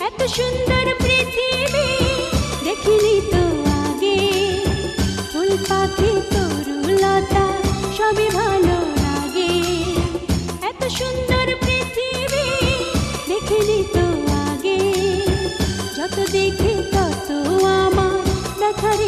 এত সুন্দর পৃথিবী দেখিনি তো আগে। ফুল পাখি তরুলতা সবই ভালো লাগে। এত সুন্দর পৃথিবী দেখিনি তো আগে। যত দেখি তত আমার দেখার